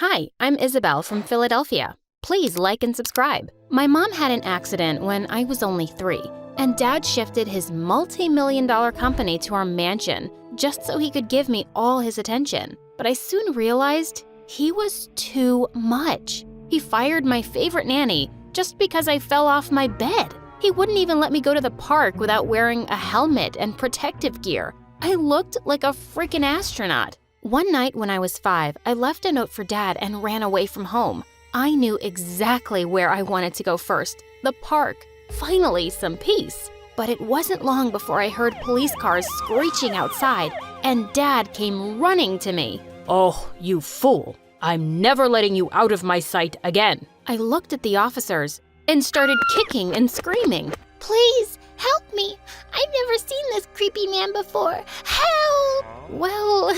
Hi, I'm Isabel from Philadelphia. Please like and subscribe. My mom had an accident when I was only 3, and Dad shifted his multi-million-dollar company to our mansion just so he could give me all his attention. But I soon realized he was too much. He fired my favorite nanny just because I fell off my bed. He wouldn't even let me go to the park without wearing a helmet and protective gear. I looked like a freaking astronaut. One night when I was 5, I left a note for Dad and ran away from home. I knew exactly where I wanted to go first, the park. Finally, some peace. But it wasn't long before I heard police cars screeching outside, and Dad came running to me. Oh, you fool. I'm never letting you out of my sight again. I looked at the officers and started kicking and screaming. Please, help me. I've never seen this creepy man before. Help! Well,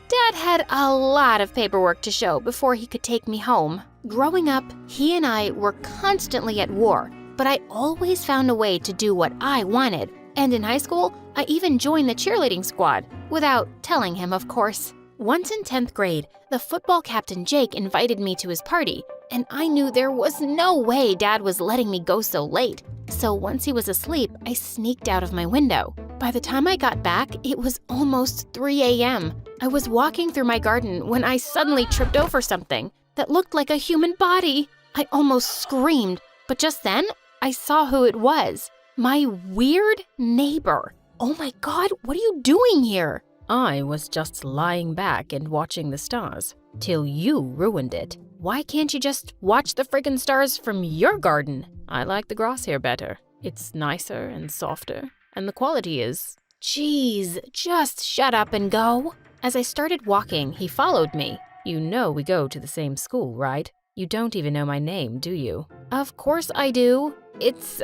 Dad had a lot of paperwork to show before he could take me home. Growing up, he and I were constantly at war, but I always found a way to do what I wanted. And in high school, I even joined the cheerleading squad, without telling him, of course. Once in 10th grade, the football captain Jake invited me to his party, and I knew there was no way Dad was letting me go so late. So once he was asleep, I sneaked out of my window. By the time I got back, it was almost 3 a.m. I was walking through my garden when I suddenly tripped over something that looked like a human body. I almost screamed, but just then, I saw who it was. My weird neighbor. Oh my God, what are you doing here? I was just lying back and watching the stars, till you ruined it. Why can't you just watch the friggin' stars from your garden? I like the grass here better. It's nicer and softer, and the quality is... Jeez, just shut up and go. As I started walking, he followed me. You know we go to the same school, right? You don't even know my name, do you? Of course I do. It's,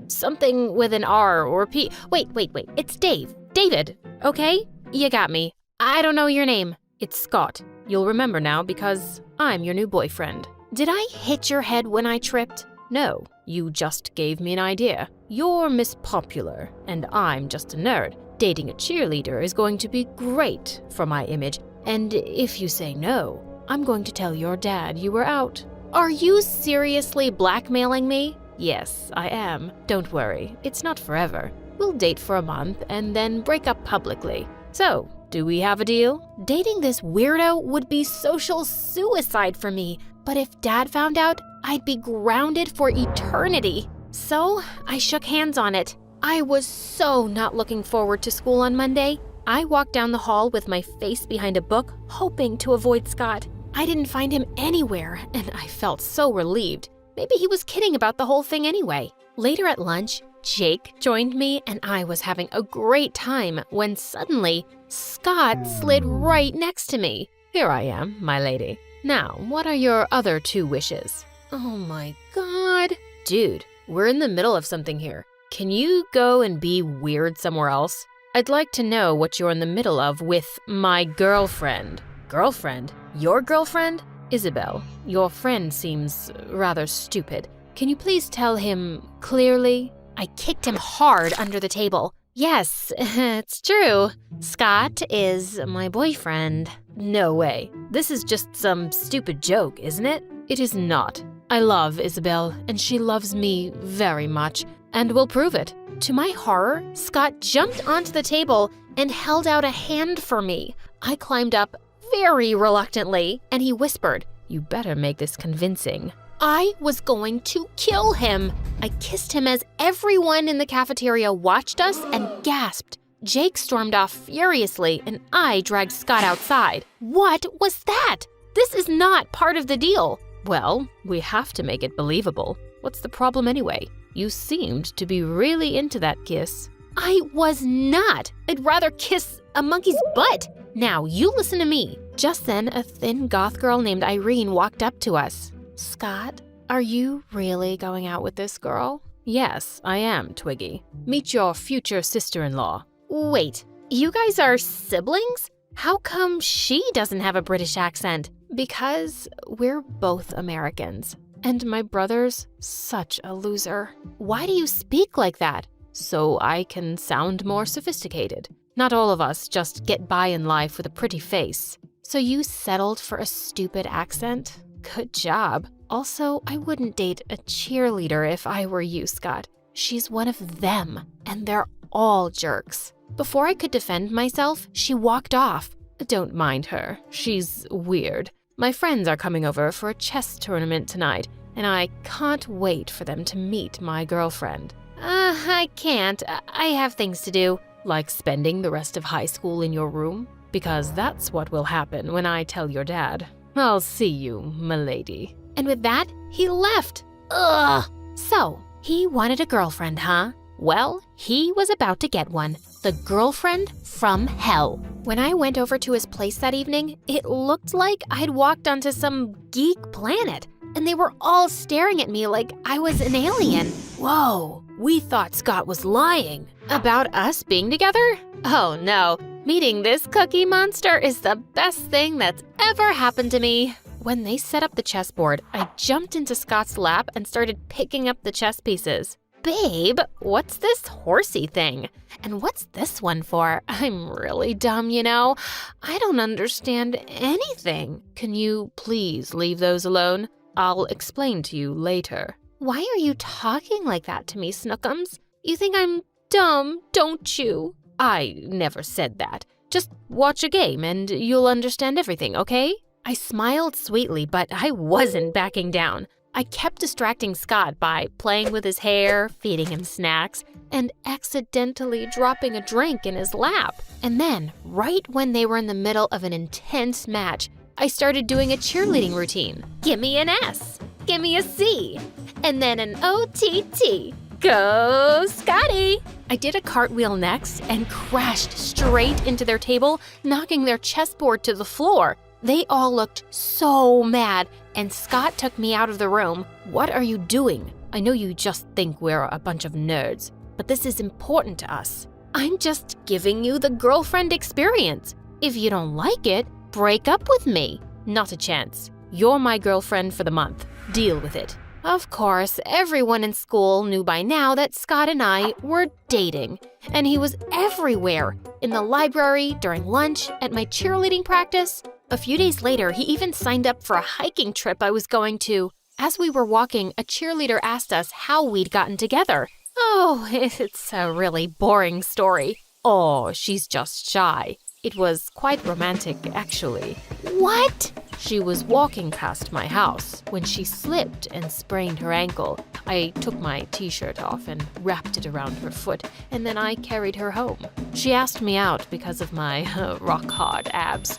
something with an R or P. Wait. It's Dave. David, okay? You got me. I don't know your name. It's Scott. You'll remember now because I'm your new boyfriend. Did I hit your head when I tripped? No, you just gave me an idea. You're Miss Popular, and I'm just a nerd. Dating a cheerleader is going to be great for my image, and if you say no, I'm going to tell your dad you were out. Are you seriously blackmailing me? Yes, I am. Don't worry, it's not forever. We'll date for a month and then break up publicly. So, do we have a deal? Dating this weirdo would be social suicide for me, but if Dad found out, I'd be grounded for eternity. So, I shook hands on it. I was so not looking forward to school on Monday. I walked down the hall with my face behind a book, hoping to avoid Scott. I didn't find him anywhere, and I felt so relieved. Maybe he was kidding about the whole thing anyway. Later at lunch, Jake joined me, and I was having a great time when suddenly Scott slid right next to me. Here I am, my lady. Now, what are your other 2 wishes? Oh my God. Dude, we're in the middle of something here. Can you go and be weird somewhere else? I'd like to know what you're in the middle of with my girlfriend. Girlfriend? Your girlfriend? Isabel, your friend seems rather stupid. Can you please tell him clearly? I kicked him hard under the table. Yes, it's true. Scott is my boyfriend. No way. This is just some stupid joke, isn't it? It is not. I love Isabel, and she loves me very much, and will prove it. To my horror, Scott jumped onto the table and held out a hand for me. I climbed up very reluctantly, and he whispered, "You better make this convincing." I was going to kill him. I kissed him as everyone in the cafeteria watched us and gasped. Jake stormed off furiously, and I dragged Scott outside. What was that? This is not part of the deal. Well, we have to make it believable. What's the problem anyway? You seemed to be really into that kiss. I was not. I'd rather kiss a monkey's butt. Now, you listen to me. Just then, a thin goth girl named Irene walked up to us. Scott, are you really going out with this girl? Yes, I am, Twiggy. Meet your future sister-in-law. Wait, you guys are siblings? How come she doesn't have a British accent? Because we're both Americans. And my brother's such a loser. Why do you speak like that? So I can sound more sophisticated. Not all of us just get by in life with a pretty face. So you settled for a stupid accent? Good job. Also, I wouldn't date a cheerleader if I were you, Scott. She's one of them, and they're all jerks. Before I could defend myself, she walked off. Don't mind her. She's weird. My friends are coming over for a chess tournament tonight, and I can't wait for them to meet my girlfriend. I can't. I have things to do. Like spending the rest of high school in your room? Because that's what will happen when I tell your dad. I'll see you, m'lady. And with that, he left. Ugh! So, he wanted a girlfriend, huh? Well, he was about to get one. The girlfriend from hell. When I went over to his place that evening, it looked like I'd walked onto some geek planet, and they were all staring at me like I was an alien. Whoa, we thought Scott was lying. About us being together? Oh no, meeting this cookie monster is the best thing that's ever happened to me. When they set up the chessboard, I jumped into Scott's lap and started picking up the chess pieces. Babe, what's this horsey thing? And what's this one for? I'm really dumb, you know? I don't understand anything. Can you please leave those alone? I'll explain to you later. Why are you talking like that to me, Snookums? You think I'm dumb, don't you? I never said that. Just watch a game and you'll understand everything, okay? I smiled sweetly, but I wasn't backing down. I kept distracting Scott by playing with his hair, feeding him snacks, and accidentally dropping a drink in his lap. And then, right when they were in the middle of an intense match, I started doing a cheerleading routine. Give me an S, give me a C, and then an OTT. Go, Scotty! I did a cartwheel next and crashed straight into their table, knocking their chessboard to the floor. They all looked so mad, and Scott took me out of the room. What are you doing? I know you just think we're a bunch of nerds, but this is important to us. I'm just giving you the girlfriend experience. If you don't like it, break up with me. Not a chance. You're my girlfriend for the month. Deal with it. Of course, everyone in school knew by now that Scott and I were dating, and he was everywhere, in the library, during lunch, at my cheerleading practice. A few days later, he even signed up for a hiking trip I was going to. As we were walking, a cheerleader asked us how we'd gotten together. Oh, it's a really boring story. Oh, she's just shy. It was quite romantic, actually. What? She was walking past my house when she slipped and sprained her ankle. I took my t-shirt off and wrapped it around her foot, and then I carried her home. She asked me out because of my rock-hard abs.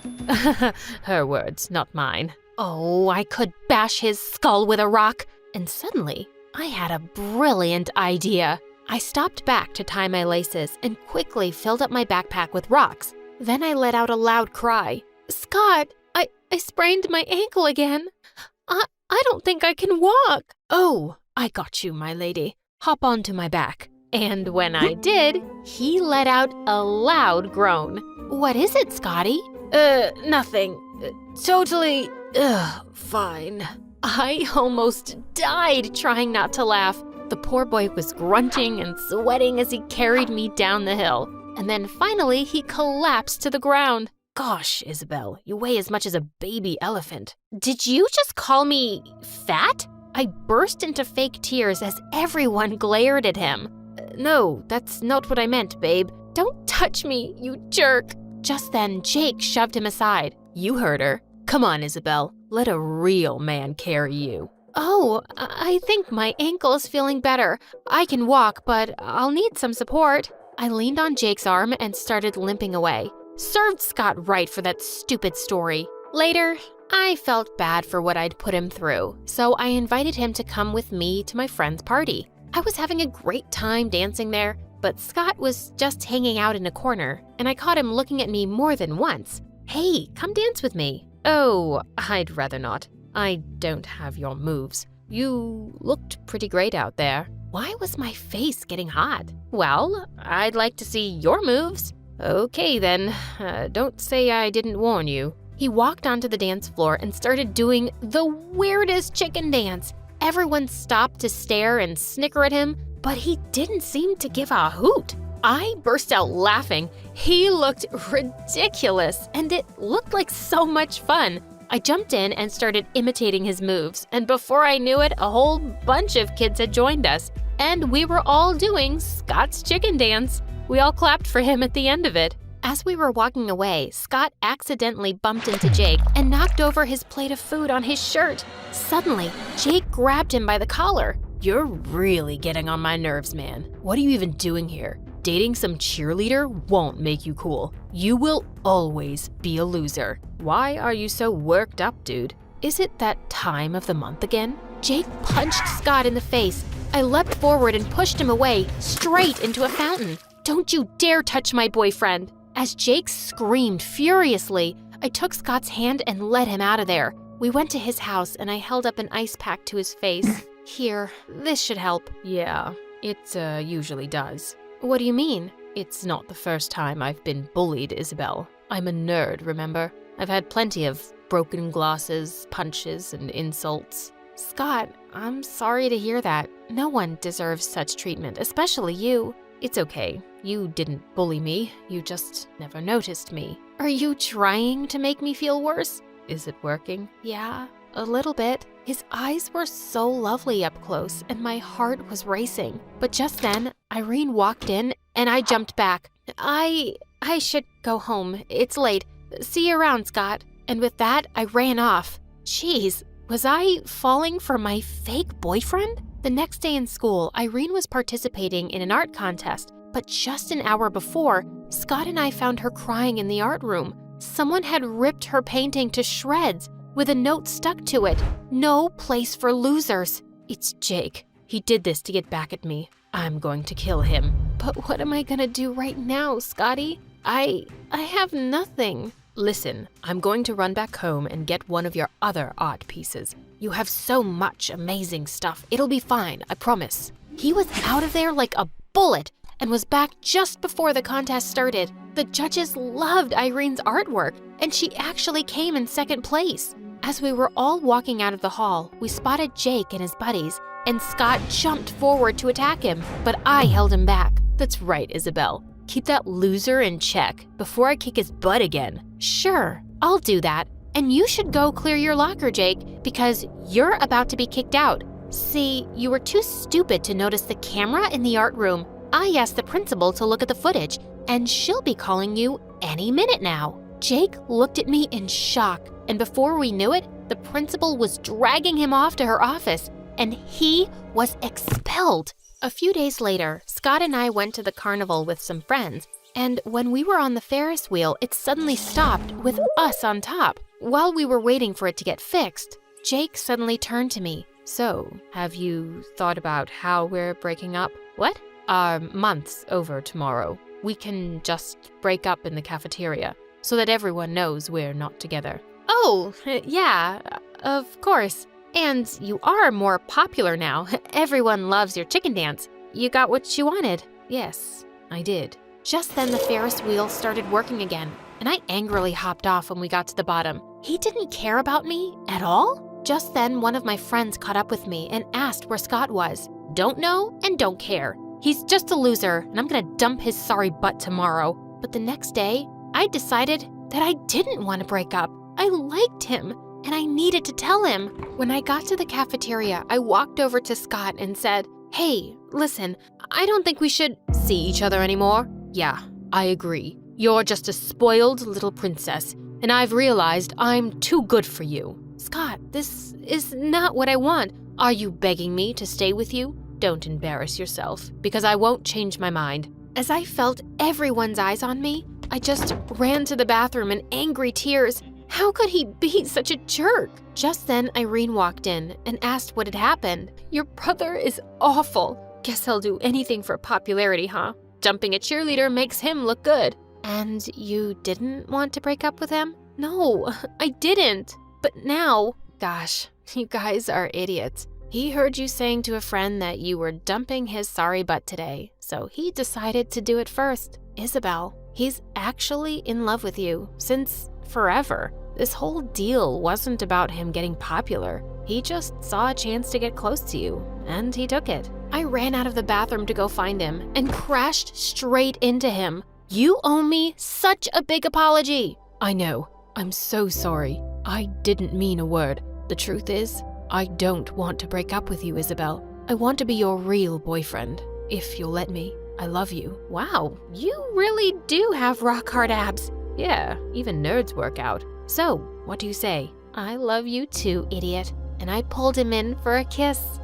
Her words, not mine. Oh, I could bash his skull with a rock. And suddenly, I had a brilliant idea. I stopped back to tie my laces and quickly filled up my backpack with rocks. Then I let out a loud cry. Scott, I sprained my ankle again. I don't think I can walk. Oh, I got you, my lady. Hop onto my back. And when I did, he let out a loud groan. What is it, Scotty? Nothing. Totally, fine. I almost died trying not to laugh. The poor boy was grunting and sweating as he carried me down the hill. And then finally, he collapsed to the ground. Gosh, Isabel, you weigh as much as a baby elephant. Did you just call me fat? I burst into fake tears as everyone glared at him. No, that's not what I meant, babe. Don't touch me, you jerk. Just then, Jake shoved him aside. You heard her. Come on, Isabel. Let a real man carry you. Oh, I think my ankle is feeling better. I can walk, but I'll need some support. I leaned on Jake's arm and started limping away. Served Scott right for that stupid story. Later, I felt bad for what I'd put him through, so I invited him to come with me to my friend's party. I was having a great time dancing there, but Scott was just hanging out in a corner, and I caught him looking at me more than once. Hey, come dance with me. Oh, I'd rather not. I don't have your moves. You looked pretty great out there. Why was my face getting hot? Well, I'd like to see your moves. Okay then, don't say I didn't warn you. He walked onto the dance floor and started doing the weirdest chicken dance. Everyone stopped to stare and snicker at him, but he didn't seem to give a hoot. I burst out laughing. He looked ridiculous, and it looked like so much fun. I jumped in and started imitating his moves, and before I knew it, a whole bunch of kids had joined us, and we were all doing Scott's chicken dance. We all clapped for him at the end of it. As we were walking away, Scott accidentally bumped into Jake and knocked over his plate of food on his shirt. Suddenly, Jake grabbed him by the collar. You're really getting on my nerves, man. What are you even doing here? Dating some cheerleader won't make you cool. You will always be a loser. Why are you so worked up, dude? Is it that time of the month again? Jake punched Scott in the face. I leapt forward and pushed him away, straight into a fountain. Don't you dare touch my boyfriend! As Jake screamed furiously, I took Scott's hand and led him out of there. We went to his house and I held up an ice pack to his face. Here, this should help. Yeah, it usually does. What do you mean? It's not the first time I've been bullied, Isabel. I'm a nerd, remember? I've had plenty of broken glasses, punches, and insults. Scott, I'm sorry to hear that. No one deserves such treatment, especially you. It's okay. You didn't bully me. You just never noticed me. Are you trying to make me feel worse? Is it working? Yeah, a little bit. His eyes were so lovely up close, and my heart was racing. But just then, Irene walked in, and I jumped back. I should go home. It's late. See you around, Scott. And with that, I ran off. Jeez, was I falling for my fake boyfriend? The next day in school, Irene was participating in an art contest, but just an hour before, Scott and I found her crying in the art room. Someone had ripped her painting to shreds, with a note stuck to it. No place for losers. It's Jake. He did this to get back at me. I'm going to kill him. But what am I gonna do right now, Scotty? I have nothing. Listen, I'm going to run back home and get one of your other art pieces. You have so much amazing stuff. It'll be fine, I promise. He was out of there like a bullet and was back just before the contest started. The judges loved Irene's artwork, and she actually came in second place. As we were all walking out of the hall, we spotted Jake and his buddies, and Scott jumped forward to attack him, but I held him back. That's right, Isabel. Keep that loser in check before I kick his butt again. Sure, I'll do that. And you should go clear your locker, Jake, because you're about to be kicked out. See, you were too stupid to notice the camera in the art room. I asked the principal to look at the footage, and she'll be calling you any minute now. Jake looked at me in shock, and before we knew it, the principal was dragging him off to her office, and he was expelled. A few days later, Scott and I went to the carnival with some friends, and when we were on the Ferris wheel, it suddenly stopped with us on top. While we were waiting for it to get fixed, Jake suddenly turned to me. So, have you thought about how we're breaking up? What? Our month's over tomorrow. We can just break up in the cafeteria so that everyone knows we're not together. Oh, yeah, of course. And you are more popular now. Everyone loves your chicken dance. You got what you wanted. Yes, I did. Just then the Ferris wheel started working again, and I angrily hopped off when we got to the bottom. He didn't care about me at all? Just then one of my friends caught up with me and asked where Scott was. Don't know and don't care. He's just a loser, and I'm gonna dump his sorry butt tomorrow. But the next day, I decided that I didn't want to break up. I liked him, and I needed to tell him. When I got to the cafeteria, I walked over to Scott and said, "Hey, listen, I don't think we should see each other anymore." Yeah, I agree. You're just a spoiled little princess, and I've realized I'm too good for you. Scott, this is not what I want. Are you begging me to stay with you? Don't embarrass yourself, because I won't change my mind. As I felt everyone's eyes on me, I just ran to the bathroom in angry tears. How could he be such a jerk? Just then, Irene walked in and asked what had happened. "Your brother is awful. Guess he'll do anything for popularity, huh? Dumping a cheerleader makes him look good." "And you didn't want to break up with him?" "No, I didn't. But now, gosh, you guys are idiots. He heard you saying to a friend that you were dumping his sorry butt today, so he decided to do it first. Isabel, he's actually in love with you since forever. This whole deal wasn't about him getting popular. He just saw a chance to get close to you, and he took it. I ran out of the bathroom to go find him and crashed straight into him. You owe me such a big apology. I know. I'm so sorry. I didn't mean a word. The truth is, I don't want to break up with you, Isabel. I want to be your real boyfriend, if you'll let me. I love you. Wow, you really do have rock-hard abs. Yeah, even nerds work out. So, what do you say? I love you too, idiot. And I pulled him in for a kiss.